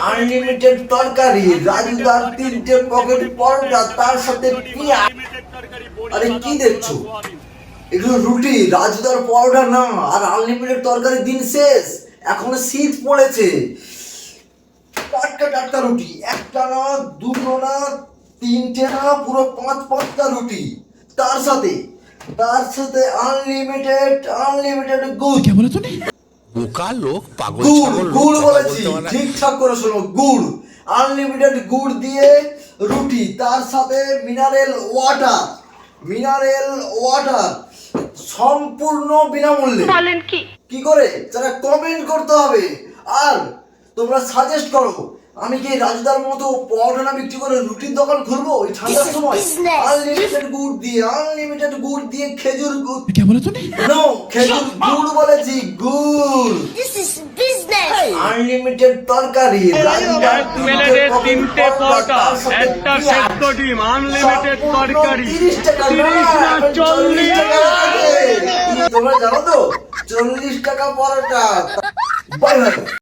Unlimited তরকারি, রাজুদার 3টে pocket পরোটা, তার সাথে পেঁয়াজ। আরে কি দেখছো? এগুলো রুটি, রাজুদার পরোটা না। আর আনলিমিটেড তরকারি দিন শেষ, এখন শীত পড়েছে। টাটকা টাটকা রুটি, একটা না, দুটো না, 3টে না, পুরো 5-5টা রুটি। তার সাথে আনলিমিটেড গুড়। क्या बोला तूने? বোকা লোক, পাগল গুড় ছাগল লোক, গুড় কথা বলেছি, বলতে পারে না। ঠিকঠাক করে শোনো। গুড়, আনলিমিটেড গুড় দিয়ে রুটি, তার সাথে মিনারেল ওয়াটার, সম্পূর্ণ বিনামূল্যে। বলেন কি? কি করে? যারা কমেন্ট করতে হবে। আর তোমরা সাজেস্ট করো, আমি কি রাজুদার মতো পরোটা না বিক্রি করে রুটির দোকান খুলবো এই ঠান্ডার সময়? আনলিমিটেড গুড় দিয়ে খেজুর গুড়। क्या बोला तूने? নো, খেজুর গুড় বলেছি, গুড়। This is business. আনলিমিটেড তরকারি, রাজুদার 3টে পরোটা, একটা সেদ্ধ ডিম, আনলিমিটেড তরকারি, 30 টাকা না, 30 না, 40 টাকা আছে। তোমরা জানো তো 40 টাকা পরোটা। Bye bye.